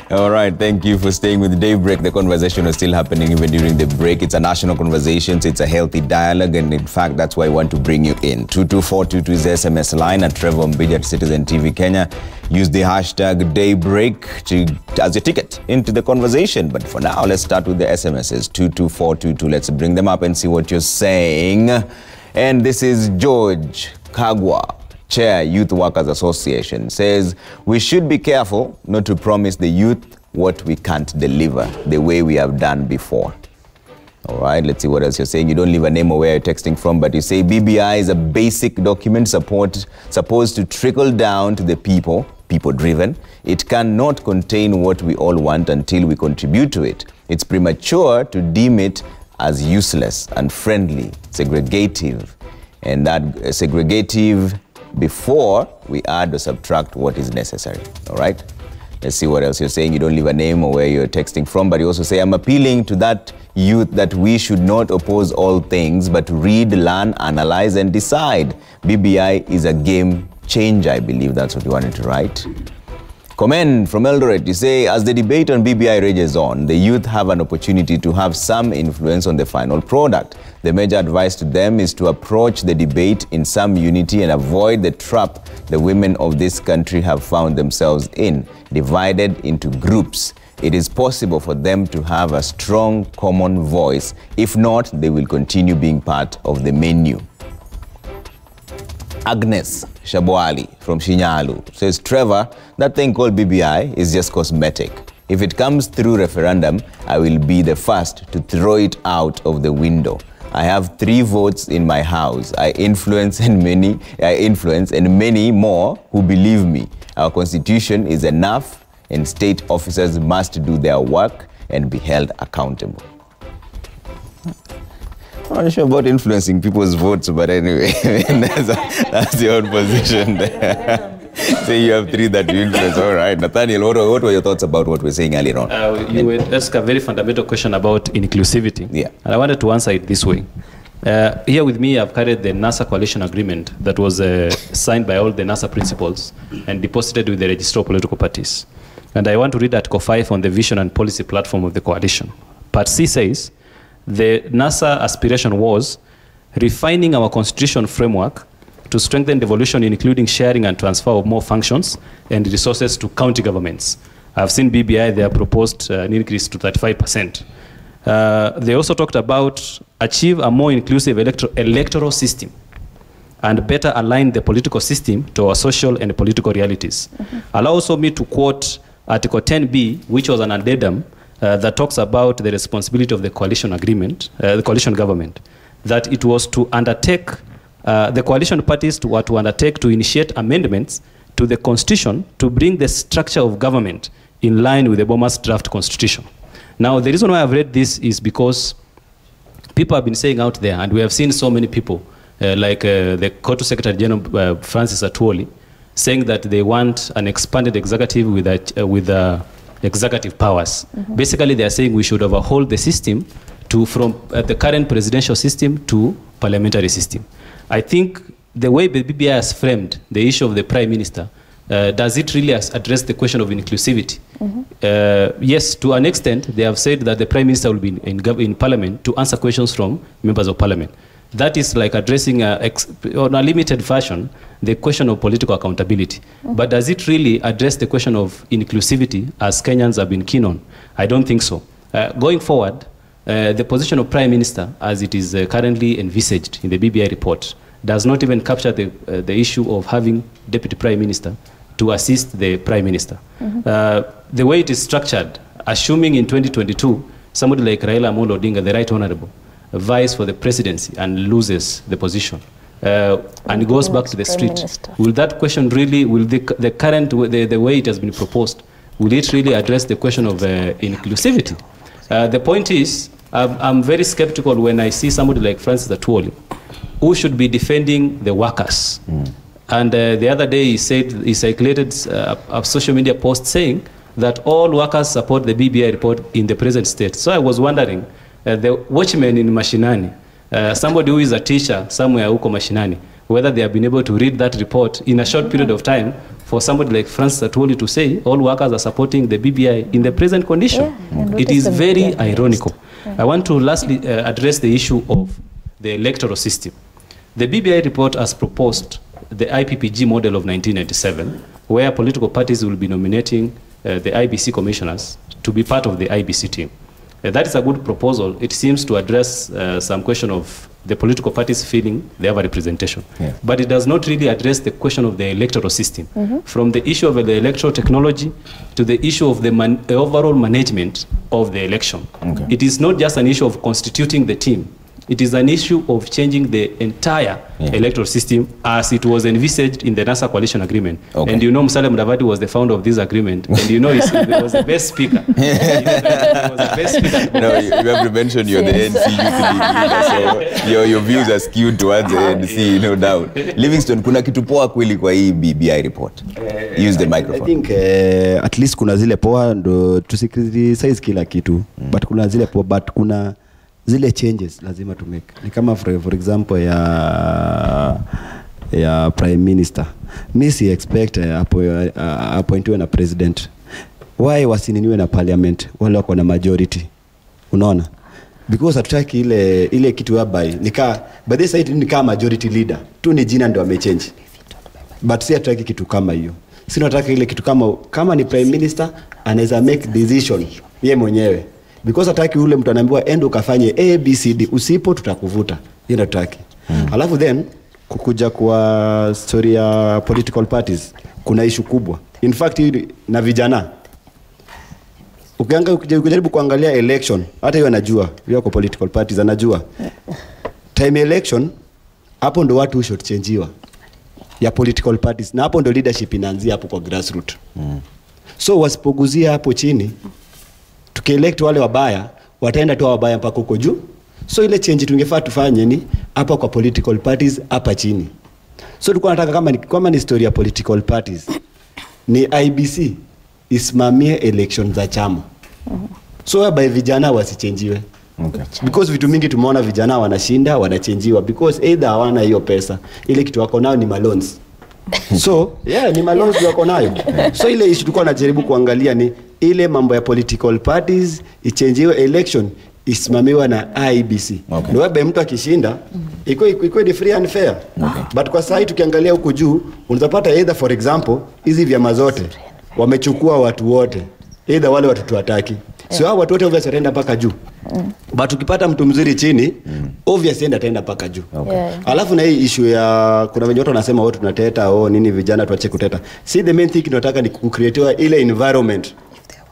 All right, thank you for staying with Daybreak. The conversation is still happening even during the break. It's a national conversation, so it's a healthy dialogue, and in fact, that's why I want to bring you in. 22422 is the SMS line at Trevor Mbidi at Citizen TV Kenya. Use the hashtag Daybreak as your ticket into the conversation. But for now, let's start with the SMSs. 22422. Let's bring them up and see what you're saying. And this is George Kagwa, Chair, Youth Workers Association, says we should be careful not to promise the youth what we can't deliver the way we have done before. All right, let's see what else you're saying. You don't leave a name or where you're texting from, but you say BBI is a basic document supposed to trickle down to the people-driven. It cannot contain what we all want until we contribute to it. It's premature to deem it as useless, unfriendly, segregative, and that segregative before we add or subtract what is necessary. All right, let's see what else you're saying. You don't leave a name or where you're texting from, but you also say, I'm appealing to that youth that we should not oppose all things, but read, learn, analyze, and decide. BBI is a game changer. I believe that's what you wanted to write. Comment from Eldoret, you say, as the debate on BBI rages on, the youth have an opportunity to have some influence on the final product. The major advice to them is to approach the debate in some unity and avoid the trap the women of this country have found themselves in, divided into groups. It is possible for them to have a strong common voice. If not, they will continue being part of the menu. Agnes Shabwali from Shinyalu says, Trevor, that thing called BBI is just cosmetic. If it comes through referendum, I will be the first to throw it out of the window. I have 3 votes in my house. I influence and many more who believe me. Our constitution is enough, and state officers must do their work and be held accountable. I'm not sure about influencing people's votes, but anyway, that's your own position there. Say you have 3 that you influence. All right. Nathaniel, what were your thoughts about what we're saying earlier on? You would ask a very fundamental question about inclusivity. Yeah. And I wanted to answer it this way. Here with me, I've carried the NASA coalition agreement that was signed by all the NASA principals and deposited with the register of political parties. And I want to read Article 5 on the vision and policy platform of the coalition. Part C says, the NASA aspiration was refining our constitution framework to strengthen devolution, including sharing and transfer of more functions and resources to county governments. I've seen BBI, they have proposed an increase to 35%. They also talked about achieve a more inclusive electoral system and better align the political system to our social and political realities. Allow also me to quote Article 10B, which was an addendum that talks about the responsibility of the coalition agreement, the coalition government, that it was to undertake, the coalition parties were to undertake to initiate amendments to the constitution to bring the structure of government in line with the Bomas draft constitution. Now, the reason why I've read this is because people have been saying out there, and we have seen so many people, like the Kotu Secretary General Francis Atwoli, saying that they want an expanded executive with executive powers. Basically, they are saying we should overhaul the system from the current presidential system to parliamentary system. I think the way the BBI has framed the issue of the Prime Minister, does it really address the question of inclusivity? Yes, to an extent, they have said that the Prime Minister will be in Parliament to answer questions from members of Parliament. That is like addressing, on a limited fashion, the question of political accountability. But does it really address the question of inclusivity, as Kenyans have been keen on? I don't think so. Going forward, the position of Prime Minister, as it is currently envisaged in the BBI report, does not even capture the issue of having Deputy Prime Minister to assist the Prime Minister. The way it is structured, assuming in 2022, somebody like Raila Amolo Odinga, the Right Honorable, vies for the presidency and loses the position, and goes back to the street, will that question really, will the way it has been proposed, will it really address the question of inclusivity? The point is, I'm very skeptical when I see somebody like Francis Atwoli, who should be defending the workers. And the other day he circulated a social media post saying that all workers support the BBI report in the present state. So I was wondering, the watchman in Mashinani, somebody who is a teacher somewhere huko Mashinani, whether they have been able to read that report in a short period of time for somebody like Francis Atwoli to say all workers are supporting the BBI in the present condition. It is very ironical. I want to lastly address the issue of the electoral system. The BBI report has proposed the IPPG model of 1997, where political parties will be nominating the IBC commissioners to be part of the IBC team. That is a good proposal. It seems to address some question of the political parties feeling they have a representation. Yeah. But it does not really address the question of the electoral system. From the issue of the electoral technology to the issue of the overall management of the election. It is not just an issue of constituting the team. It is an issue of changing the entire electoral system as it was envisaged in the NASA coalition agreement. And you know Musalia Mudavadi was the founder of this agreement. And you know he was the best speaker. He was the best speaker. No, you have to mention you're the NC leader, so your views are skewed towards the NC, no doubt. Livingston, kuna kitu poa kweli kwa hii BBI report? Use the microphone. I think at least kuna zile poa ndo tusikriticize kila kitu. But kuna zile poa, but kuna zile changes lazima to make. Ni kama for example ya prime minister. Mi si expect appointiwe na president. Why wasininiwe na parliament wale wako na majority? Unaona? Because hatutaki ile kitu whereby by this side nika majority leader. Tu ni jina ndio amechange. But si hatutaki kitu kama hiyo. Si nataka ile kitu kama ni prime minister anaweza make decision yeye mwenyewe. Because hataki ule mtu anaambiwa endo ukafanye ABCD, usipo tutakuvuta. Hiyo nataki. Alafu then kukuja kwa story ya political parties kuna issue kubwa. In fact na vijana ukijaribu kuangalia election, hata hiyo anajua, hiyo kwa political parties anajua. Time election hapo ndo watu should changewa ya political parties, na hapo ndo leadership inaanzia hapo kwa grassroots. So wasipoguzia hapo chini, tukielect wale wabaya, wataenda tu wabaya mpaka huko juu. So ile change tungefaa tufanye ni hapa kwa political parties hapa chini. So tulikuwa nataka kama ni story ya political parties, ni IBC isimamie election za chama. So by vijana wasichenjiwe. Because vitu mingi tumeona vijana wanashinda, wanachenjiwa because either hawana hiyo pesa, ile kitu wako nayo ni maloans. So ni maloans wako nayo. So ile issue tulikuwa najaribu kuangalia ni ile mambo ya political parties ichenjiwe, election isimamiwa na IBC. Ndio wabe mtu akishinda iko ni free and fair. But kwa sasa tukiangalia huko juu unaweza either for example hizi vyama zote wamechukua watu wote, either wale watu tuwataki. So hao watu wote obviously wataenda mpaka juu. But ukipata mtu mzuri chini, obviously ataenda mpaka juu. Alafu na hii issue ya kuna wenye watu wanasema watu tunateta nini vijana tuache kuteta. See the main thing tunataka ni kucreate ile environment.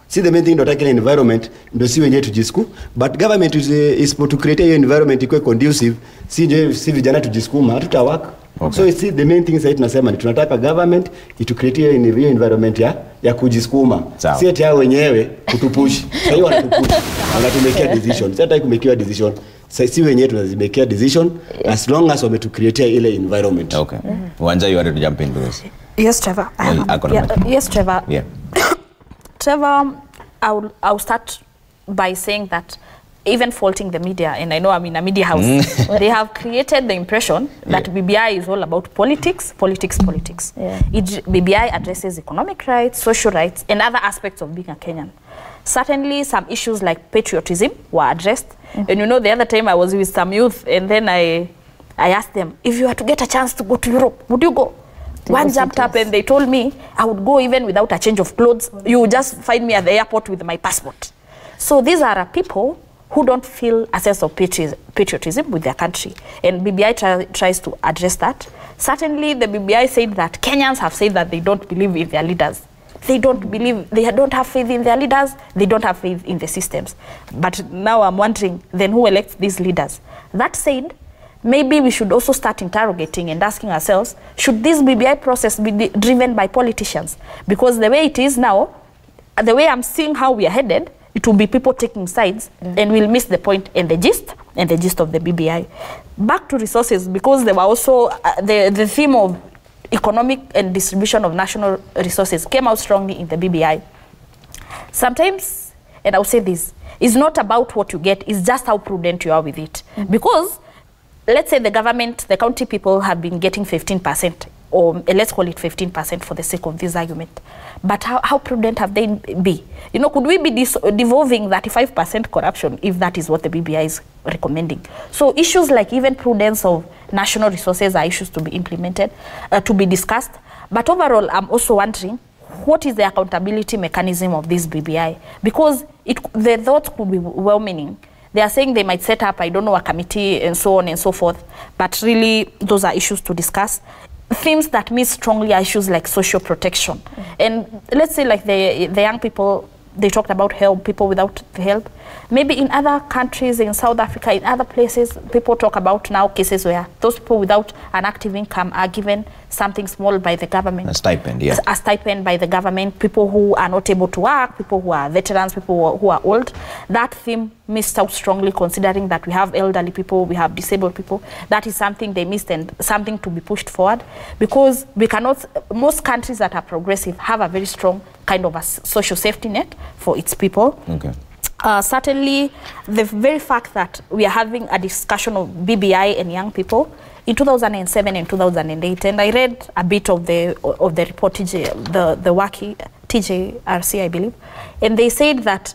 See the main thing tunataka ile environment ndio si wenyewe tujisiku, but government is to create a environment ikuwe conducive. Si vijana tujiskuma hatutawaka. So see the main thing sasa tunasema ni tunataka government create hiyo environment ya kujiskuma. Si eti hao wenyewe kutupush. Sasa hiyo wanatupush. Wanatumekea decision. Sasa hataki kumekiwa decision. Si wenyewe tunazimekea decision as long as wame to create ile environment. Okay. Wanja, you wanted to jump into this? Yes, Trevor. Yes, Trevor. Yeah. Trevor, I'll start by saying that even faulting the media, and I know I'm in a media house, they have created the impression that BBI is all about politics. BBI addresses economic rights, social rights, and other aspects of being a Kenyan. Certainly, some issues like patriotism were addressed. And you know, the other time I was with some youth, and then I asked them, if you were to get a chance to go to Europe, would you go? One jumped up and they told me I would go even without a change of clothes. You would just find me at the airport with my passport. So these are people who don't feel a sense of patriotism with their country. And BBI tries to address that. Certainly the BBI said that Kenyans have said that they don't believe in their leaders. They don't have faith in their leaders. They don't have faith in the systems. But now I'm wondering, then who elects these leaders? That said, maybe we should also start interrogating and asking ourselves, should this BBI process be driven by politicians? Because the way it is now, the way I'm seeing how we are headed, it will be people taking sides and we'll miss the point and the gist of the BBI. Back to resources, because there were also the theme of economic and distribution of national resources came out strongly in the BBI. Sometimes, and I'll say this, it's not about what you get, it's just how prudent you are with it. Because let's say the government, the county people have been getting 15% or let's call it 15% for the sake of this argument. But how prudent have they be? You know, could we be devolving 35% corruption if that is what the BBI is recommending? So issues like even prudence of national resources are issues to be implemented, to be discussed. But overall, I'm also wondering, what is the accountability mechanism of this BBI? Because the thoughts could be well-meaning. They are saying they might set up, I don't know, a committee and so on and so forth, but really those are issues to discuss. Themes that mean strongly are issues like social protection. And let's say like the young people, they talked about help, people without help. Maybe in other countries, in South Africa, in other places, people talk about now cases where those people without an active income are given something small by the government. A stipend, yeah. A stipend by the government, people who are not able to work, people who are veterans, people who are old. That theme missed out strongly, considering that we have elderly people, we have disabled people. That is something they missed and something to be pushed forward, because we cannot, most countries that are progressive have a very strong kind of a social safety net for its people. Okay. Certainly, the very fact that we are having a discussion of BBI and young people in 2007 and 2008, and I read a bit of the report, the WACI, TJRC, I believe, and they said that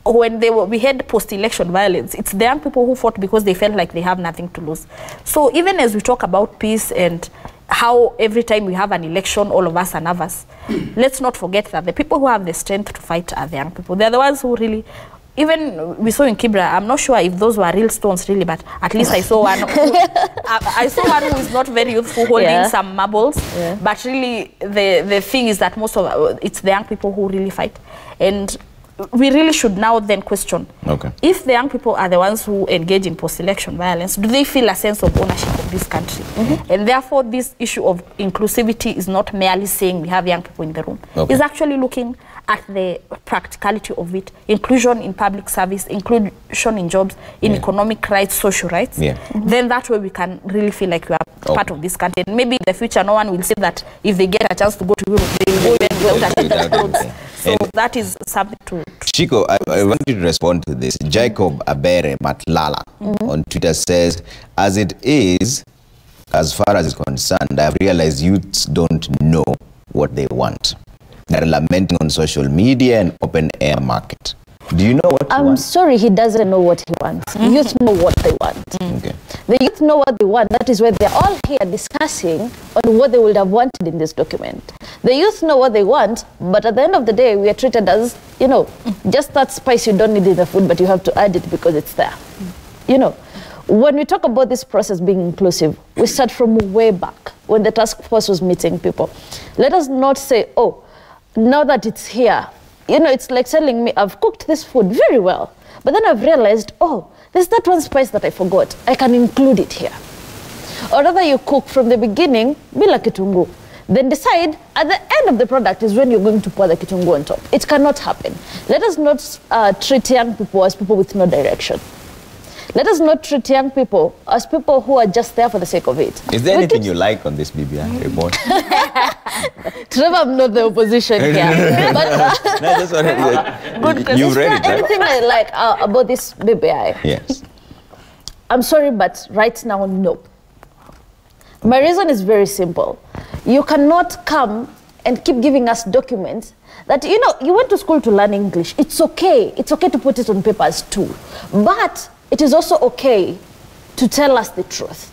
when we had post-election violence, it's the young people who fought because they felt like they have nothing to lose. So even as we talk about peace and how every time we have an election, all of us are nervous, let's not forget that the people who have the strength to fight are the young people. They're the ones who really, even we saw in Kibra, I'm not sure if those were real stones really, but at least I saw one. I saw one who is not very youthful holding some marbles, but really the thing is that most of it's the young people who really fight. And we really should now then question, if the young people are the ones who engage in post-election violence, do they feel a sense of ownership of this country? And therefore, this issue of inclusivity is not merely saying we have young people in the room. It's actually looking at the practicality of it, inclusion in public service, inclusion in jobs, in economic rights, social rights. Then that way we can really feel like we are part of this country. And maybe in the future, no one will say that if they get a chance to go to Europe, they will go even without clothes. So that is something to... Chico, I want you to respond to this. Jacob Abere Matlala on Twitter says, as it is, as far as it's concerned, I've realized youths don't know what they want. They're lamenting on social media and open air market. Do you know what you want? I'm sorry, he doesn't know what he wants. Youth know what they want. The youth know what they want. That is why they're all here discussing on what they would have wanted in this document. The youth know what they want, but at the end of the day, we are treated as, you know, just that spice you don't need in the food, but you have to add it because it's there. You know, when we talk about this process being inclusive, we start from way back when the task force was meeting people. Let us not say, oh, now that it's here, you know, it's like telling me I've cooked this food very well, but then I've realized, oh, there's that one spice that I forgot. I can include it here. Or rather, you cook from the beginning, bila kitungu. Then decide at the end of the product is when you're going to pour the kitungu on top. It cannot happen. Let us not treat young people as people with no direction. Let us not treat young people as people who are just there for the sake of it. Is there anything you like on this BBI report? Trevor, I'm not the opposition here. But, Good question. You've read it, right? Anything I like about this BBI? Yes. I'm sorry, but right now, no. My reason is very simple. You cannot come and keep giving us documents that, you know, you went to school to learn English. It's okay. It's okay to put it on papers too. But it is also okay to tell us the truth.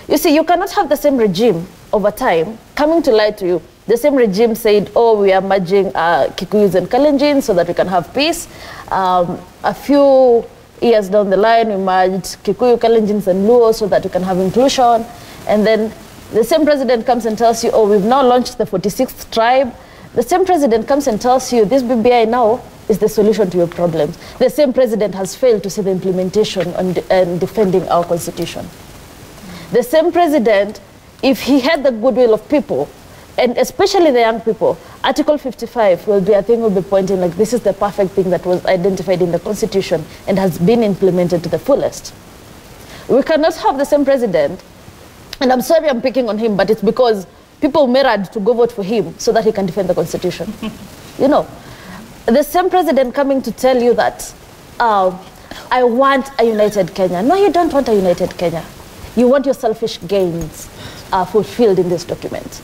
You see, you cannot have the same regime over time coming to lie to you. The same regime said, oh, we are merging Kikuyus and Kalenjins so that we can have peace. A few years down the line, we merged Kikuyu, Kalenjins, and Luo so that we can have inclusion. And then the same president comes and tells you, oh, we've now launched the 46th tribe. The same president comes and tells you, this BBI now is the solution to your problems. The same president has failed to see the implementation and defending our constitution. The same president, if he had the goodwill of people, and especially the young people, Article 55 will be a thing we'll be pointing like this is the perfect thing that was identified in the constitution and has been implemented to the fullest. We cannot have the same president, and I'm sorry I'm picking on him, but it's because people mirrored to go vote for him so that he can defend the constitution. You know, the same president coming to tell you that I want a united Kenya. No, you don't want a united Kenya. You want your selfish gains. are fulfilled in this document.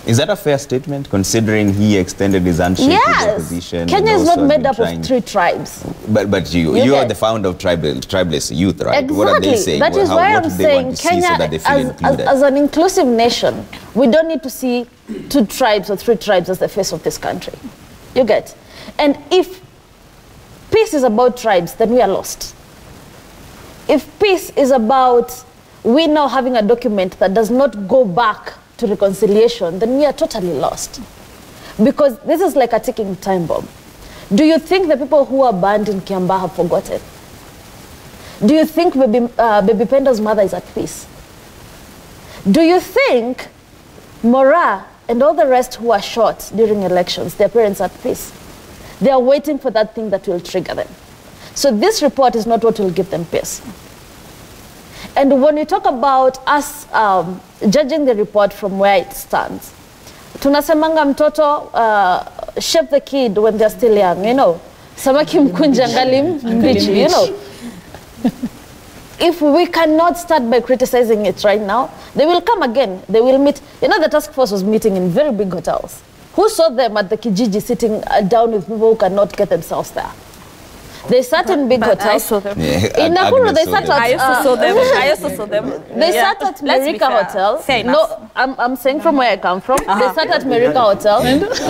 Is that a fair statement, considering he extended his handshake with the Yes, opposition? Kenya is not made up trying... of 3 tribes. But you are the founder of Tribalist Youth, right? Exactly. What are they saying? That is why what I'm do they saying want to Kenya, see so that they feel included? as an inclusive nation, we don't need to see 2 tribes or 3 tribes as the face of this country. You get? And if peace is about tribes, then we are lost. If peace is about we now having a document that does not go back to reconciliation, then we are totally lost. Because this is like a ticking time bomb. Do you think the people who are banned in Kiambaa have forgotten? Do you think Baby Penda's mother is at peace? Do you think Mora and all the rest who are shot during elections, their parents are at peace? They are waiting for that thing that will trigger them. So this report is not what will give them peace. And when we talk about us judging the report from where it stands, tunasemanga mtoto shape the kid when they're still young, you know. Samaki mkunja ngali mbichi, you know. If we cannot start by criticizing it right now, they will come again. They will meet. You know, the task force was meeting in very big hotels. Who saw them at the Kijiji sitting down with people who cannot get themselves there? They sat in big hotels. I saw them. Yeah, In Nakuru, they sat at... I used to saw them. I used to saw them. They sat at Merika Hotel. Fair No, I'm saying from where I come from. They sat at Merika Hotel.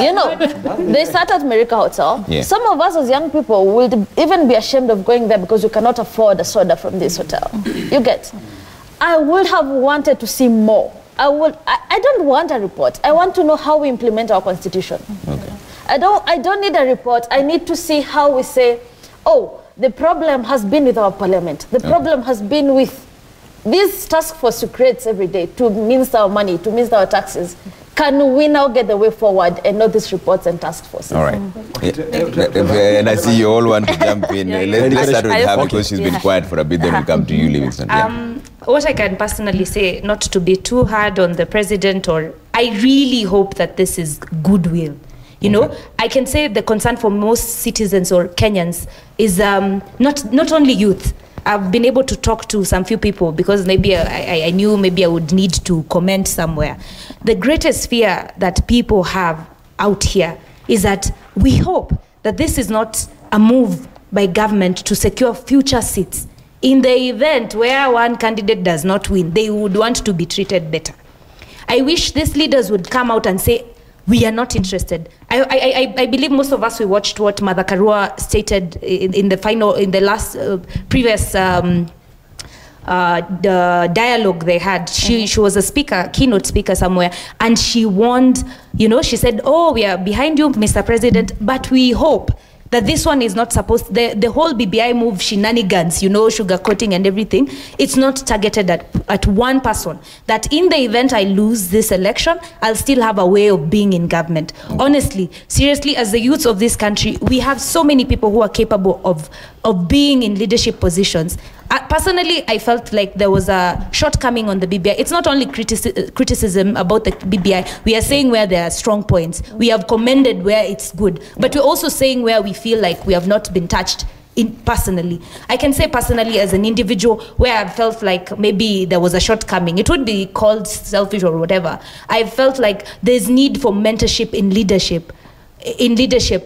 You know, they sat at Merika Hotel. Yeah. Some of us as young people will even be ashamed of going there because we cannot afford a soda from this hotel. You get? I would have wanted to see more. I don't want a report. I want to know how we implement our constitution. Okay. I don't need a report. I need to see how we say, oh, the problem has been with our parliament. The problem has been with this task force who creates every day to mince our money, to mince our taxes. Can we now get the way forward and not these reports and task forces? All right. And I see you all want to jump in. Let's start with her because she's been quiet for a bit, then we'll come to you, Livingston. What I can personally say, not to be too hard on the president, or I really hope that this is goodwill. You know, I can say the concern for most citizens or Kenyans is not only youth. I've been able to talk to some few people because maybe I knew maybe I would need to comment somewhere. The greatest fear that people have out here is that we hope that this is not a move by government to secure future seats. In the event where one candidate does not win, they would want to be treated better. I wish these leaders would come out and say, we are not interested. I believe most of us, we watched what Mother Karua stated in the last previous the dialogue they had. She was a speaker, keynote speaker somewhere, and she warned, you know, she said, oh, we are behind you, Mr. President, but we hope that this one is not supposed, the whole BBI move shenanigans, you know, sugarcoating and everything, it's not targeted at one person. That in the event I lose this election, I'll still have a way of being in government. Honestly, seriously, as the youths of this country, we have so many people who are capable of being in leadership positions. Personally, I felt like there was a shortcoming on the BBI. It's not only criticism about the BBI. We are saying where there are strong points. We have commended where it's good. But we're also saying where we feel like we have not been touched personally. I can say personally as an individual where I felt like maybe there was a shortcoming. It would be called selfish or whatever. I felt like there's need for mentorship in leadership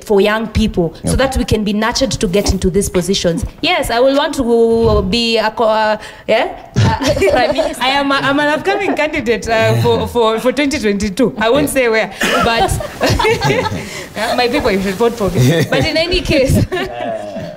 for young people, so that we can be nurtured to get into these positions. Yes, I will want to be I'm an upcoming candidate for 2022. I won't say where, but my people, you should vote for me. But in any case,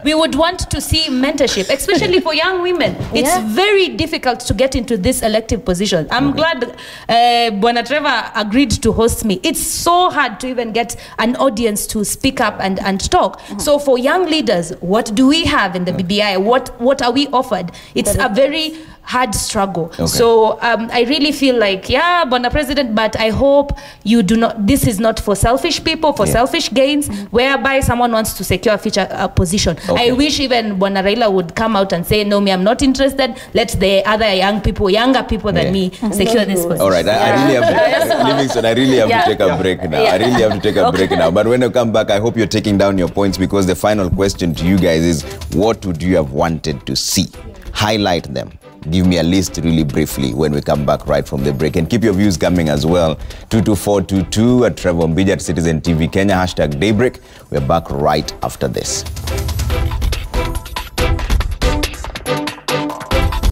we would want to see mentorship, especially for young women. It's very difficult to get into this elective position. I'm glad Bwana Trevor agreed to host me. It's so hard to even get an audience to speak up and talk. So for young leaders, what do we have in the BBI? What are we offered? It's a very hard struggle. So I really feel like, yeah, Bwana President, but I hope you do not, this is not for selfish people, for selfish gains, whereby someone wants to secure a future position. I wish even Bwana Raila would come out and say, no, me, I'm not interested. Let the other younger people than me secure this position. All right, I really have to, Livingston, I really have to take a break now. I really have to take a break now. But when I come back, I hope you're taking down your points, because the final question to you guys is, what would you have wanted to see? Highlight them. Give me a list really briefly when we come back right from the break. And keep your views coming as well. 22422 at Trevor Mbija at Citizen TV Kenya, #Daybreak. We're back right after this.